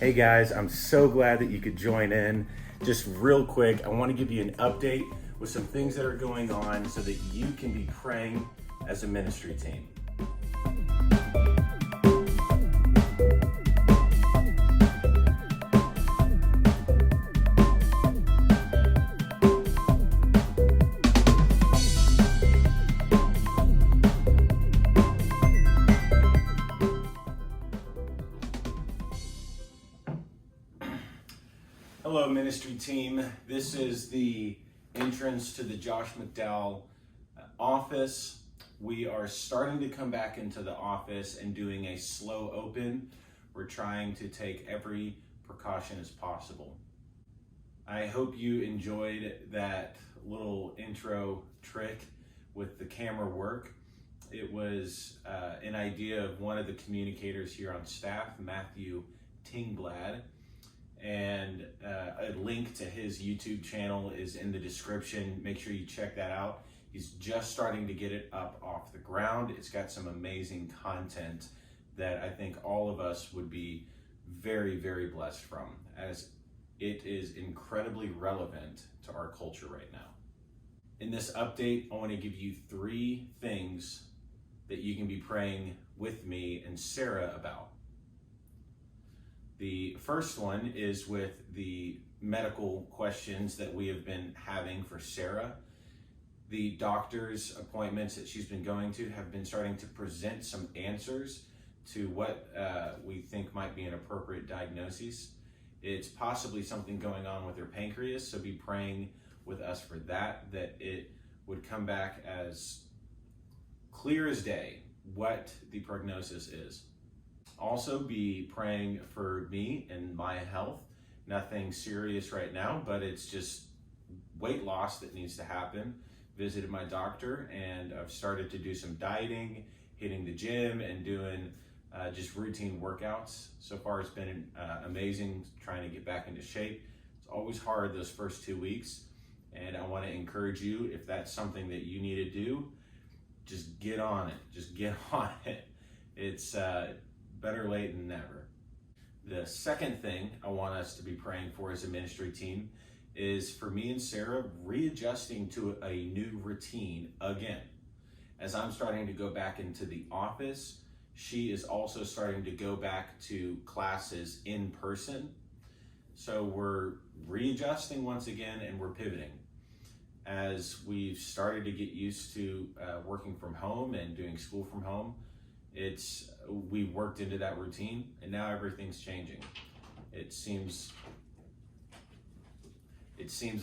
Hey guys, I'm so glad that you could join in. Just real quick, I want to give you an update with some things that are going on so that you can be praying as a ministry team. Hello, ministry team. This is the entrance to the Josh McDowell office. We are starting to come back into the office and doing a slow open. We're trying to take every precaution as possible. I hope you enjoyed that little intro trick with the camera work. It was an idea of one of the communicators here on staff, Matthew Tingblad. And a link to his YouTube channel is in the description. Make sure you check that out. He's just starting to get it up off the ground. It's got some amazing content that I think all of us would be very, very blessed from, as it is incredibly relevant to our culture right now. In this update, I want to give you 3 things that you can be praying with me and Sarah about. The first one is with the medical questions that we have been having for Sarah. The doctor's appointments that she's been going to have been starting to present some answers to what we think might be an appropriate diagnosis. It's possibly something going on with her pancreas, so be praying with us for that it would come back as clear as day what the prognosis is. Also be praying for me and my health. Nothing serious right now, but it's just weight loss that needs to happen. Visited my doctor and I've started to do some dieting, hitting the gym and doing just routine workouts. So far it's been amazing trying to get back into shape. It's always hard those first 2 weeks, and I want to encourage you, if that's something that you need to do, just get on it. Just get on it. It's better late than never. The second thing I want us to be praying for as a ministry team is for me and Sarah readjusting to a new routine again. As I'm starting to go back into the office, she is also starting to go back to classes in person. So we're readjusting once again, and we're pivoting. As we've started to get used to working from home and doing school from home, we worked into that routine, and now everything's changing. It seems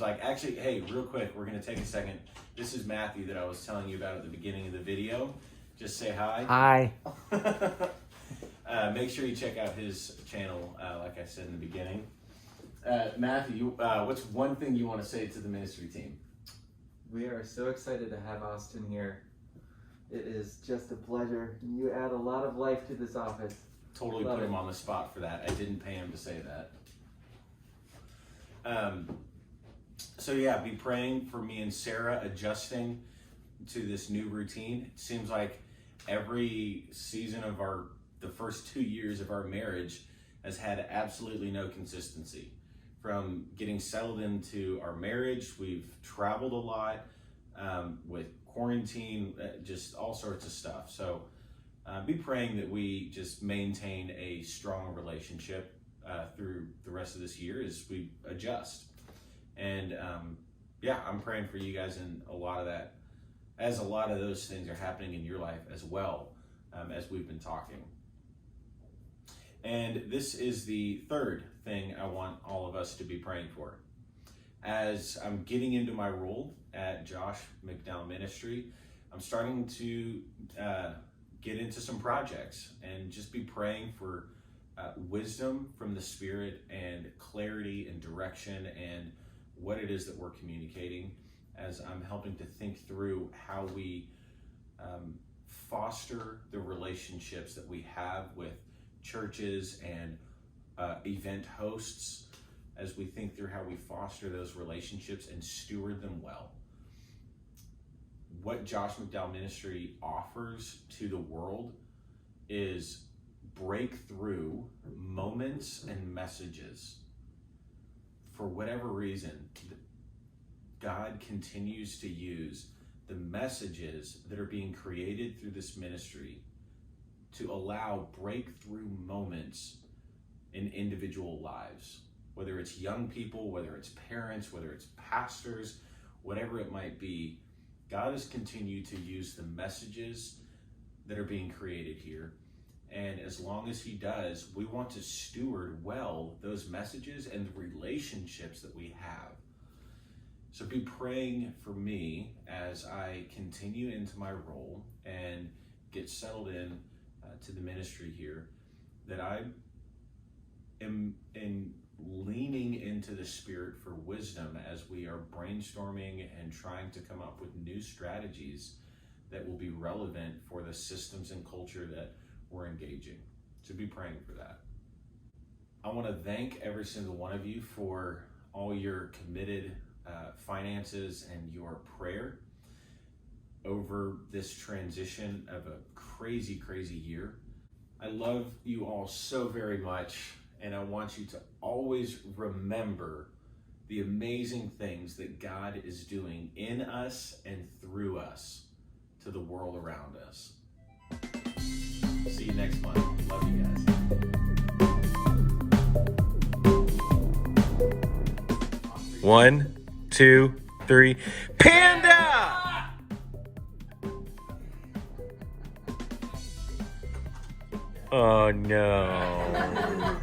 like, actually, hey, real quick, we're gonna take a second. This is Matthew that I was telling you about at the beginning of the video. Just say hi. Hi. Make sure you check out his channel, like I said in the beginning. Matthew, what's one thing you want to say to the ministry team? We are so excited to have Austin here. It is just a pleasure. You add a lot of life to this office. Totally put him on the spot for that. I didn't pay him to say that. So yeah, be praying for me and Sarah adjusting to this new routine. It seems like every season of the first 2 years of our marriage has had absolutely no consistency. From getting settled into our marriage, we've traveled a lot with quarantine, just all sorts of stuff. So be praying that we just maintain a strong relationship through the rest of this year as we adjust. And yeah, I'm praying for you guys in a lot of that, as a lot of those things are happening in your life as well, as we've been talking. And this is the third thing I want all of us to be praying for. As I'm getting into my role at Josh McDowell Ministry, I'm starting to get into some projects and just be praying for wisdom from the Spirit and clarity and direction and what it is that we're communicating, as I'm helping to think through how we foster the relationships that we have with churches and event hosts, as we think through how we foster those relationships and steward them well. What Josh McDowell Ministry offers to the world is breakthrough, moments and messages. For whatever reason, God continues to use the messages that are being created through this ministry to allow breakthrough moments in individual lives. Whether it's young people, whether it's parents, whether it's pastors, whatever it might be, God has continued to use the messages that are being created here. And as long as he does, we want to steward well those messages and the relationships that we have. So be praying for me as I continue into my role and get settled in to the ministry here, that I am leaning into the Spirit for wisdom as we are brainstorming and trying to come up with new strategies that will be relevant for the systems and culture that we're engaging. So be praying for that. I want to thank every single one of you for all your committed finances and your prayer over this transition of a crazy, crazy year. I love you all so very much, and I want you to always remember the amazing things that God is doing in us and through us to the world around us. See you next month. Love you guys. 1, 2, 3. Panda! Oh no.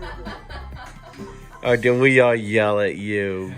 Oh, did we all yell at you?